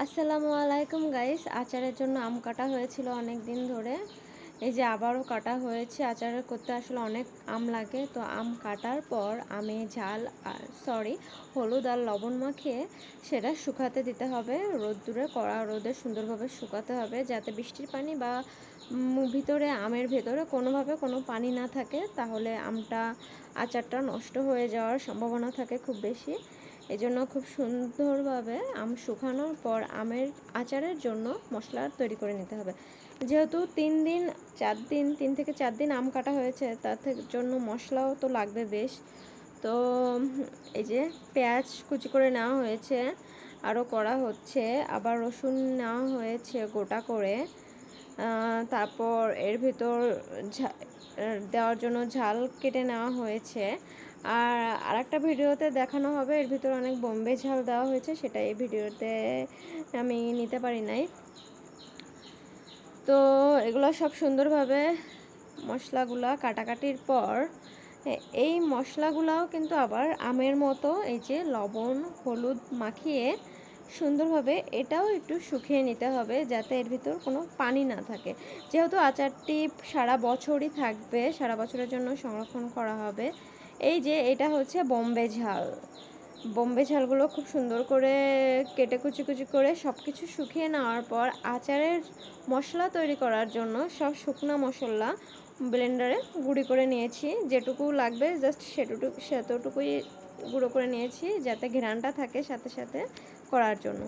আসসালামু আলাইকুম গাইস। আচারের জন্য আম কাটা হয়েছিল অনেক দিন ধরে। এই যে আবারও কাটা হয়েছে। আচার করতে আসলে অনেক আম লাগে, তো আম কাটার পর আমে ঝাল হলুদ আর লবণ মাখিয়ে সেটা শুকাতে দিতে হবে। রোদ্দুরে কড়া রোদে সুন্দরভাবে শুকাতে হবে, যাতে বৃষ্টির পানি বা ভিতরে আমের ভেতরে কোনোভাবে কোনো পানি না থাকে, তাহলে আচারটা নষ্ট হয়ে যাওয়ার সম্ভাবনা থাকে খুব বেশি। এজন্য খুব সুন্দরভাবে আম শুকানোর পর আমের আচারের জন্য মশলা তৈরি করে নিতে হবে। যেহেতু 3 থেকে 4 দিন আম কাটা হয়েছে, তার জন্য মশলাও তো লাগবে বেশ। তো এই যে পেঁয়াজ কুচি করে নেওয়া হয়েছে, আরও করা হচ্ছে, আবার রসুন নেওয়া হয়েছে গোটা করে। তারপর এর ভিতর দেওয়ার জন্য ঝাল কেটে নেওয়া হয়েছে। আর আরেকটা ভিডিওতে দেখানো হবে, এর ভিতর অনেক বোম্বে ঝাল দেওয়া হয়েছে, সেটা এই ভিডিওতে আমি নিতে পারি নাই। তো এগুলো সব সুন্দরভাবে মশলাগুলা কাটাকাটির পর এই মশলাগুলাও কিন্তু আবার আমের মতো এই যে লবণ হলুদ মাখিয়ে সুন্দরভাবে এটাও একটু শুকিয়ে নিতে হবে, যাতে এর ভিতর কোনো পানি না থাকে। যেহেতু আচারটি সারা বছরই থাকবে, সারা বছরের জন্য সংরক্ষণ করা হবে। এই যে এটা হচ্ছে বোম্বে ঝালগুলো খুব সুন্দর করে কেটে কুচি কুচি করে সব কিছু শুকিয়ে নেওয়ার পর আচারের মশলা তৈরি করার জন্য সব শুকনো মশলা ব্লেন্ডারে গুঁড়ি করে নিয়েছি। যেটুকু লাগবে জাস্ট সেতটুকুই গুঁড়ো করে নিয়েছি, যাতে ঘ্রাণটা থাকে সাথে সাথে করার জন্য।